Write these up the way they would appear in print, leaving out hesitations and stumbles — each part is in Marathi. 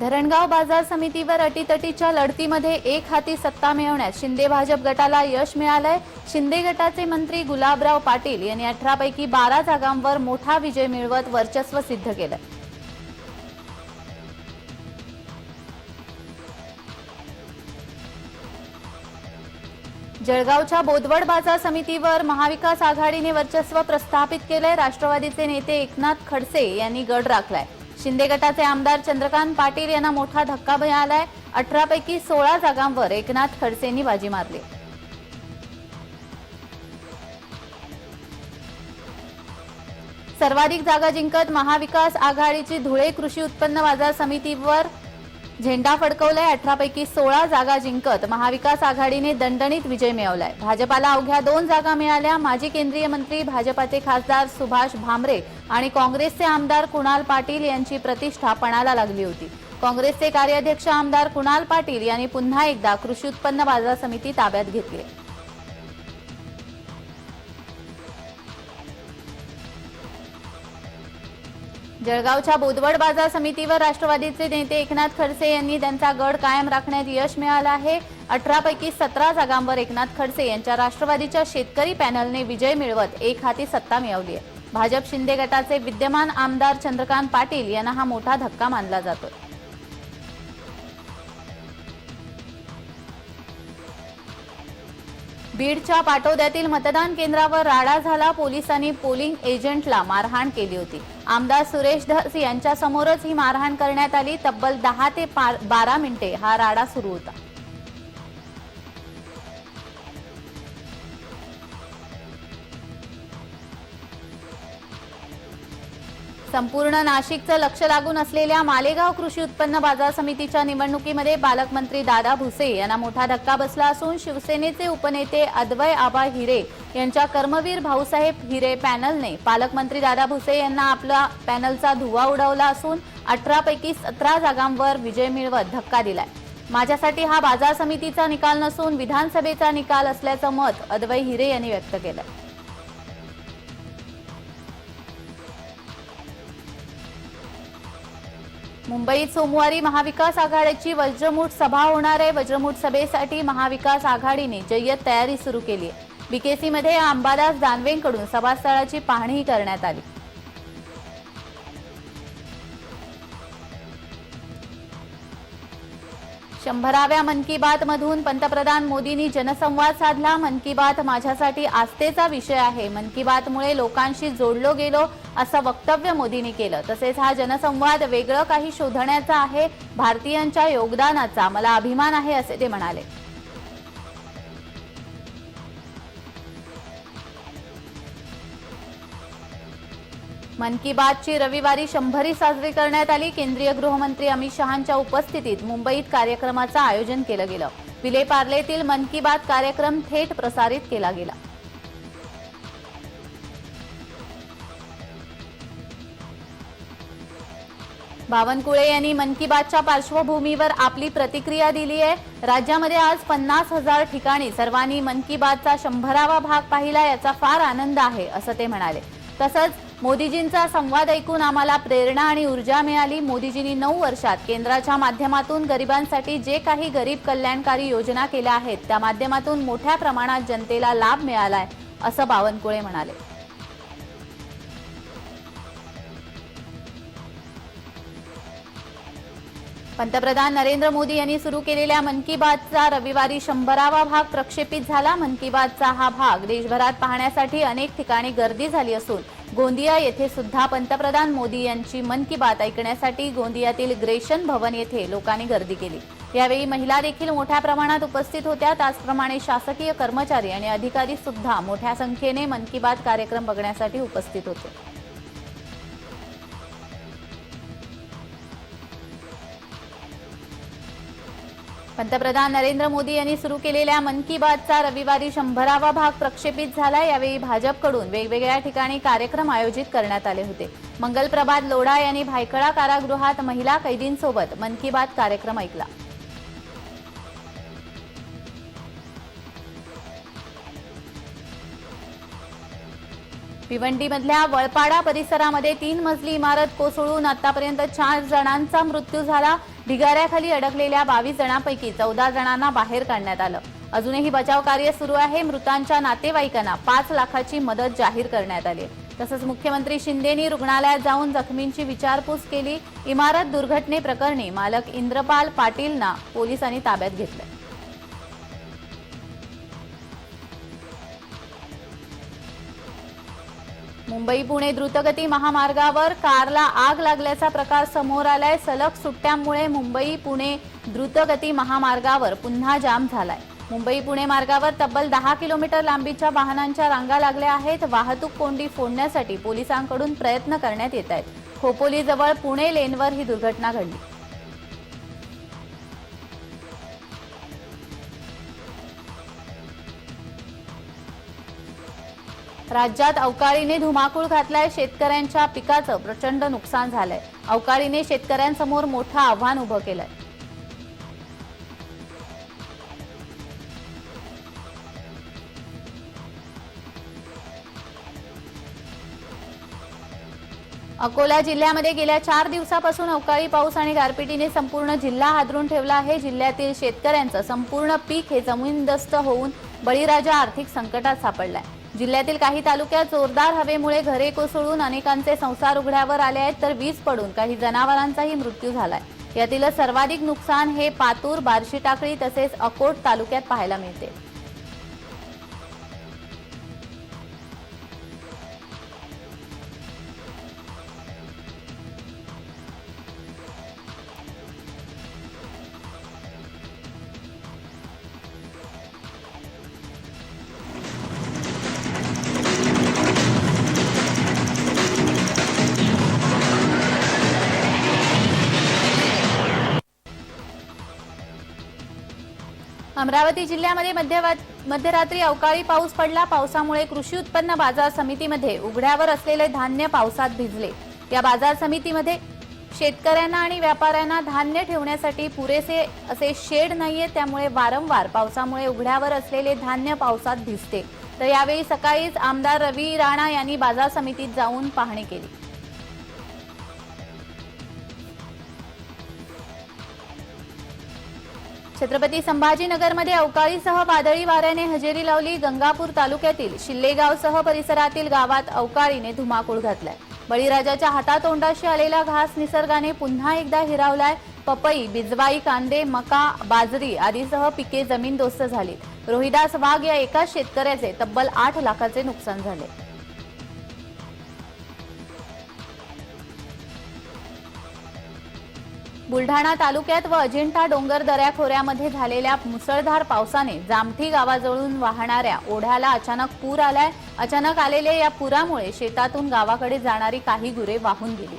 धरणगाव बाजार समितीवर अटीतटीच्या लढतीमध्ये एक हाती सत्ता मिळवण्यात शिंदे भाजप गटाला यश मिळालंय। शिंदे गटाचे मंत्री गुलाबराव पाटील यांनी 18 पैकी 12 जागांवर मोठा विजय मिळवत वर्चस्व सिद्ध केलं। जळगावच्या बोदवड बाजार समितीवर महाविकास आघाडीने वर्चस्व प्रस्थापित केलंय। राष्ट्रवादीचे नेते एकनाथ खडसे यांनी गड राखलाय। शिंदे गटाचे आमदार चंद्रकांत पाटील यांना मोठा धक्का मिळालाय। 18 पैकी 16 जागांवर एकनाथ खडसेंनी बाजी मारली। सर्वाधिक जागा जिंकत महाविकास आघाडीची धुळे कृषी उत्पन्न बाजार समितीवर झेंडा फडकवलाय। 18 पैकी 16 जागा जिंकत महाविकास आघाडीने दणदणीत विजय मिळवलाय। भाजपाला अवघ्या 2 जागा मिळाल्या। माजी केंद्रीय मंत्री, भाजपाचे खासदार सुभाष भामरे आणि काँग्रेसचे आमदार कुणाल पाटील यांची प्रतिष्ठा पणाला लागली होती। काँग्रेसचे कार्याध्यक्ष आमदार कुणाल पाटील यांनी पुन्हा एकदा कृषी उत्पन्न बाजार समिती ताब्यात घेतली। जळगावच्या बोदवड बाजार समितीवर राष्ट्रवादीचे नेते एकनाथ खडसे यांनी त्यांचा गड कायम राखण्यात यश मिळालं आहे। 18 पैकी 17 जागांवर एकनाथ खडसे यांच्या राष्ट्रवादीच्या शेतकरी पॅनलने विजय मिळवत एक हाती सत्ता मिळवली आहे। भाजप शिंदे गटाचे विद्यमान आमदार चंद्रकांत पाटील यांना हा मोठा धक्का मानला जातो। बीडच्या पाटोद्यातील मतदान केंद्रावर राडा झाला। पोलिसांनी पोलिंग एजंटला मारहाण केली होती। आमदार सुरेश धस यांच्यासमोरच ही मारहाण करण्यात आली। तब्बल 10 ते 12 मिनिटे हा राडा सुरू होता। संपूर्ण नाशिकचं लक्ष लागून असलेल्या मालेगाव कृषी उत्पन्न बाजार समितीच्या निवडणुकीमध्ये पालकमंत्री दादा भुसे यांना मोठा धक्का बसला असून शिवसेनेचे उपनेते अद्वय आबा हिरे यांच्या कर्मवीर भाऊसाहेब हिरे पॅनलने पालकमंत्री दादा भुसे यांना आपला पॅनलचा धुव्वा उडवला असून 18 पैकी 17 जागांवर विजय मिळवत धक्का दिलाय। माझ्यासाठी हा बाजार समितीचा निकाल नसून विधानसभेचा निकाल असल्याचं मत अद्वय हिरे यांनी व्यक्त केलं। मुंबईत सोमवारी महाविकास आघाडीची वज्रमूठ सभा होणार आहे। वज्रमूठ सभेसाठी महाविकास आघाडीने जय्यत तयारी सुरू केली आहे। बीकेसीमध्ये अंबादास दानवेंकडून सभास्थळाची पाहणी करण्यात आली। शंभराव्या मन की बात मधून पंतप्रधान मोदींनी जनसंवाद साधला। मन की बात माझ्यासाठी आस्थेचा विषय आहे। मन की बातमुळे लोकांशी जोडलो गेलो असं वक्तव्य मोदींनी केलं। तसेच हा जनसंवाद वेगळं काही शोधण्याचा आहे। भारतीयांच्या योगदानाचा मला अभिमान आहे असे ते म्हणाले। मन की बातची रविवारी 100वी साजरी करण्यात आली। केंद्रीय गृहमंत्री अमित शहांच्या उपस्थितीत मुंबईत कार्यक्रमाचं आयोजन केलं गेलं। विले पार्लेतील मन की बात कार्यक्रम थेट प्रसारित केला गेला। बावनकुळे यांनी मन की बातच्या पार्श्वभूमीवर आपली प्रतिक्रिया दिली आहे। राज्यामध्ये आज 50,000 ठिकाणी सर्वांनी मन की बातचा 100वा भाग पाहिला, याचा फार आनंद आहे असं ते म्हणाले। तसंच मोदीजींचा संवाद ऐकून आम्हाला प्रेरणा आणि ऊर्जा मिळाली। मोदीजींनी 9 वर्षात केंद्राच्या माध्यमातून गरिबांसाठी जे काही गरीब कल्याणकारी योजना केल्या आहेत त्या माध्यमातून मोठ्या प्रमाणात जनतेला लाभ मिळालाय असं बावनकुळे म्हणाले। पंतप्रधान नरेंद्र मोदी यांनी सुरू केलेल्या मन की बातचा रविवारी 100वा भाग प्रक्षेपित झाला। मन की बातचा हा भाग देशभरात पाहण्यासाठी अनेक ठिकाणी गर्दी झाली असून गोंदिया येथे सुद्धा पंतप्रधान मोदी यांची मन की बात ऐकण्यासाठी गोंदियातील ग्रेशन भवन येथे लोकांनी गर्दी केली। यावेळी महिला देखील मोठ्या प्रमाणात उपस्थित होत्या। त्याचप्रमाणे शासकीय कर्मचारी आणि अधिकारी सुद्धा मोठ्या संख्येने मन की बात कार्यक्रम बघण्यासाठी उपस्थित होते। पंतप्रधान नरेंद्र मोदी यांनी सुरू केलेल्या मन की बातचा रविवारी 100वा भाग प्रक्षेपित झाला। यावेळी भाजपकडून वेगवेगळ्या ठिकाणी कार्यक्रम आयोजित करण्यात आले होते। मंगलप्रभात लोढा यांनी भायखळा कारागृहात महिला कैदींसोबत मन की बात कार्यक्रम ऐकला। भिवंडीमधल्या वळपाडा परिसरामध्ये 3 मजली इमारत कोसळून आतापर्यंत 4 जणांचा मृत्यू झाला। ढिगाऱ्याखाली अडकलेल्या 22 जणांपैकी 14 जणांना बाहेर काढण्यात आलं। अजूनही बचाव कार्य सुरू आहे। मृतांच्या नातेवाईकांना 5 लाखाची मदत जाहीर करण्यात आली। तसंच मुख्यमंत्री शिंदेंनी रुग्णालयात जाऊन जखमींची विचारपूस केली। इमारत दुर्घटनेप्रकरणी मालक इंद्रपाल पाटीलना पोलिसांनी ताब्यात घेतलं। मुंबई पुणे द्रुतगती महामार्गावर कारला आग लागल्याचा प्रकार समोर आलाय। सलग सुट्ट्यांमुळे मुंबई पुणे द्रुतगती महामार्गावर पुन्हा जाम झालाय। मुंबई पुणे मार्गावर तब्बल 10 किलोमीटर लांबीच्या वाहनांच्या रांगा लागल्या आहेत। वाहतूक कोंडी फोडण्यासाठी पोलिसांकडून प्रयत्न करण्यात येत आहेत। खोपोलीजवळ पुणे लेनवर ही दुर्घटना घडली। राज्यात अवकाळीने धुमाकूळ घातलाय। शेतकऱ्यांच्या पिकाचं प्रचंड नुकसान झालंय। अवकाळीने शेतकऱ्यांसमोर मोठं आव्हान उभं केलंय। अकोला जिल्ह्यामध्ये गेल्या 4 दिवसापासून अवकाळी पाऊस आणि गारपिटीने संपूर्ण जिल्हा हादरून ठेवला आहे। जिल्ह्यातील शेतकऱ्यांचं संपूर्ण पीक हे जमीनदोस्त होऊन बळीराजा आर्थिक संकटात सापडलाय। जिल्ह्यातील काही तालुक्यात जोरदार हवेमुळे घरे कोसळून अनेकांचे संसार उघड्यावर आले आहेत, तर वीज पडून काही जनावरांचाही मृत्यू झालाय। यातील सर्वाधिक नुकसान हे पातूर, बार्शी टाकळी तसेच अकोट तालुक्यात पाहायला मिळते। अमरावती जिल्ह्यामध्ये मध्यरात्री अवकाळी पाऊस पडला। पावसामुळे कृषी उत्पन्न बाजार समितीमध्ये उघड्यावर असलेले धान्य पावसात भिजले। या बाजार समितीमध्ये शेतकऱ्यांना आणि व्यापाऱ्यांना धान्य ठेवण्यासाठी पुरेसे असे शेड नाहीये, त्यामुळे वारंवार पावसामुळे उघड्यावर असलेले धान्य पावसात भिजते। तर यावेळी सकाळीच आमदार रवी राणा यांनी बाजार समितीत जाऊन पाहणी केली। छत्रपती संभाजीनगरमध्ये अवकाळीसह वादळी वाऱ्याने हजेरी लावली। गंगापूर तालुक्यातील शिल्लेगावसह परिसरातील गावात अवकाळीने धुमाकूळ घातलाय। बळीराजाच्या हातातोंडाशी आलेला घास निसर्गाने पुन्हा एकदा हिरावलाय। पपई, बिजवाई, कांदे, मका, बाजरी आदीसह पिके जमीनदोस्त झाली। रोहिदास वाघ या एकाच शेतकऱ्याचे तब्बल 8 लाखाचे नुकसान झाले। बुलढाणा तालुक्यात व अजिंठा डोंगर दऱ्याखोऱ्यामध्ये झालेल्या मुसळधार पावसाने जामठी गावाजवळून वाहणाऱ्या ओढ्याला अचानक पूर आलाय। अचानक आलेल्या या पुरामुळे शेतातून गावाकडे जाणारी काही गुरे वाहून गेली।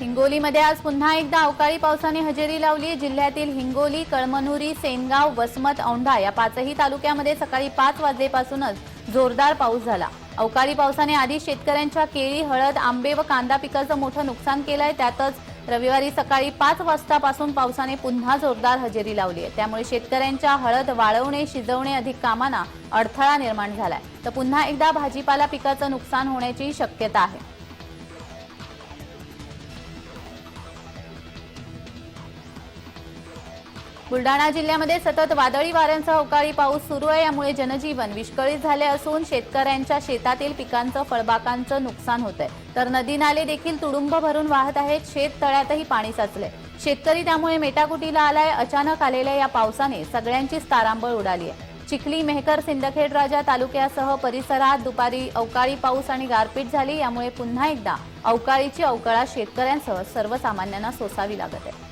हिंगोलीमध्ये आज पुन्हा एकदा अवकाळी पावसाने हजेरी लावली। जिल्ह्यातील हिंगोली, कळमनुरी, सेनगाव, वसमत, औंढा या 5ही तालुक्यामध्ये सकाळी 5 वाजल्यापासूनच जोरदार पाऊस झाला। अवकाळी पावसाने आधी शेतकऱ्यांच्या केळी, हळद, आंबे व कांदा पिकाचं मोठं नुकसान केलंय। त्यातच रविवारी सकाळी 5 वाजतापासून पावसाने पुन्हा जोरदार हजेरी लावली आहे। त्यामुळे शेतकऱ्यांच्या हळद वाळवणे, शिजवणे अधिक कामांना अडथळा निर्माण झालाय। तर पुन्हा एकदा भाजीपाला पिकाचं नुकसान होण्याची शक्यता आहे। बुलढाणा जिल्ह्यामध्ये सतत वादळी वाऱ्यांसह अवकाळी पाऊस सुरू आहे। यामुळे जनजीवन विस्कळीत झाले असून शेतकऱ्यांच्या शेतातील पिकांचं, फळबागांचं नुकसान होत आहे। तर नदी नाले देखील तुडुंब भरून वाहत आहेत। शेततळ्यातही पाणी साचले। शेतकरी त्यामुळे मेटाकुटीला आलाय। अचानक आलेल्या या पावसाने सगळ्यांचीच तारांबळ उडाली आहे। चिखली, मेहकर, सिंदखेड राजा तालुक्यासह परिसरात दुपारी अवकाळी पाऊस आणि गारपीट झाली। यामुळे पुन्हा एकदा अवकाळीची अवकळा शेतकऱ्यांसह सर्वसामान्यांना सोसावी लागत आहे।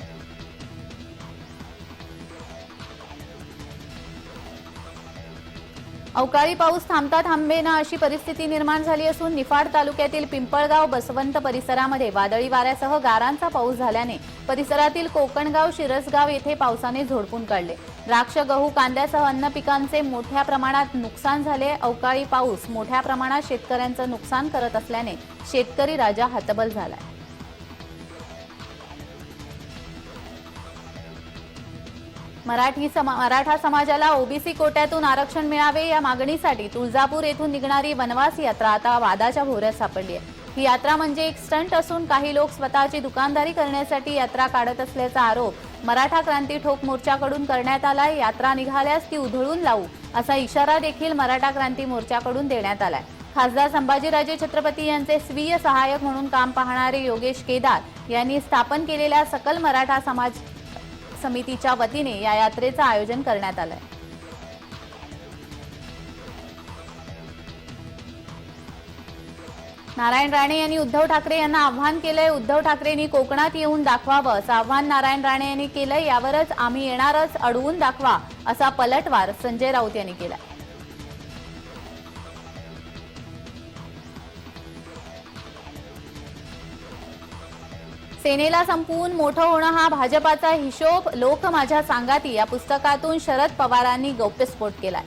अवकाळी पाऊस थांबता थांबेना अशी परिस्थिती निर्माण झाली असून निफाड तालुक्यातील पिंपळगाव, बसवंत परिसरामध्ये वादळी वाऱ्यासह गारांचा पाऊस झाल्याने परिसरातील कोकणगाव, शिरसगाव येथे पावसाने झोडपून काढले। द्राक्ष, गहू, कांद्यासह अन्न पिकांचे मोठ्या प्रमाणात नुकसान झाले। अवकाळी पाऊस मोठ्या प्रमाणात शेतकऱ्यांचं नुकसान करत असल्याने शेतकरी राजा हतबल झालाय। मराठा समाजाला ओबीसी कोट्यातून आरक्षण मिळावे या मागणीसाठी तुळजापूर येथून निघणारी वनवास यात्रा आता वादाच्या भोवऱ्यात सापडली आहे। ही यात्रा म्हणजे एक स्टंट असून काही लोक स्वतःची दुकानदारी करण्यासाठी यात्रा काढत असल्याचा आरोप मराठा क्रांती ठोक मोर्चाकडून करण्यात आलाय। यात्रा निघाल्यास ती उधळून लावू असा इशारा देखील मराठा क्रांती मोर्चाकडून देण्यात आलाय। खासदार संभाजीराजे छत्रपती यांचे स्वीय सहाय्यक म्हणून काम पाहणारे योगेश केदार यांनी स्थापन केलेल्या सकल मराठा समाज समितीच्या वतीने या यात्रेचं आयोजन करण्यात आलंय। नारायण राणे यांनी उद्धव ठाकरे यांना आव्हान केलंय। उद्धव ठाकरेंनी कोकणात येऊन दाखवावं असं आव्हान नारायण राणे यांनी केलंय। यावरच आम्ही येणारच, अडवून दाखवा असा पलटवार संजय राऊत यांनी केलाय। सेनेला संपवून मोठं होणं हा भाजपाचा हिशोब, लोक माझ्या सांगाती या पुस्तकातून शरद पवारांनी गौप्यस्फोट केलाय।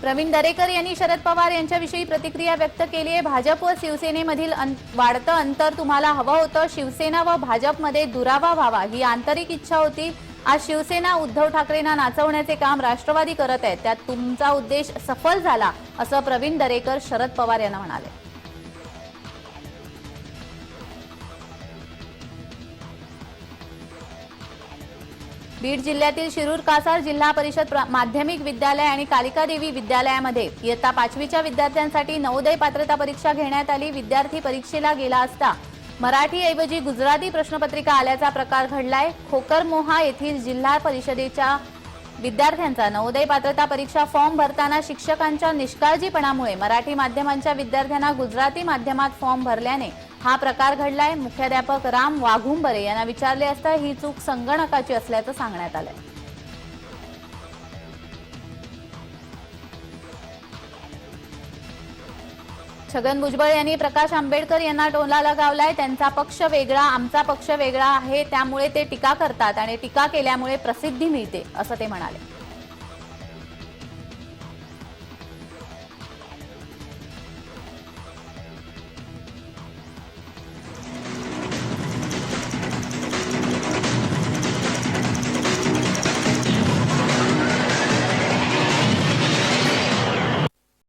प्रवीण दरेकर यांनी शरद पवार यांच्याविषयी प्रतिक्रिया व्यक्त केली आहे। भाजप व शिवसेनेमधील वाढतं अंतर तुम्हाला हवं होतं। शिवसेना व भाजपमध्ये दुरावा व्हावा ही आंतरिक इच्छा होती। आज शिवसेना उद्धव ठाकरेंना नाचवण्याचे काम राष्ट्रवादी करत आहेत, त्यात तुमचा उद्देश सफल झाला असं प्रवीण दरेकर शरद पवार यांना म्हणाले। बीड जिल्ह्यातील शिरूर कासार जिल्हा परिषद माध्यमिक विद्यालय आणि कालिका देवी विद्यालयामध्ये इयत्ता 5वीच्या विद्यार्थ्यांसाठी नवोदय पात्रता परीक्षा घेण्यात आली। विद्यार्थी परीक्षेला गेला असता मराठीऐवजी गुजराती प्रश्नपत्रिका आल्याचा प्रकार घडलाय। खोकरमोहा येथील जिल्हा परिषदेच्या विद्यार्थ्यांचा नवोदय पात्रता परीक्षा फॉर्म भरताना शिक्षकांच्या निष्काळजीपणामुळे मराठी माध्यमांच्या विद्यार्थ्यांना गुजराती माध्यमात फॉर्म भरल्याने हा प्रकार घडलाय। मुख्याध्यापक राम वाघुंबरे यांना विचारले असता ही चूक संगणकाची असल्याचं सांगण्यात आलंय। छगन भुजबळ यांनी प्रकाश आंबेडकर यांना टोला लगावलाय। त्यांचा पक्ष वेगळा, आमचा पक्ष वेगळा आहे, त्यामुळे ते टीका करतात आणि टीका केल्यामुळे प्रसिद्धी मिळते असं ते म्हणाले।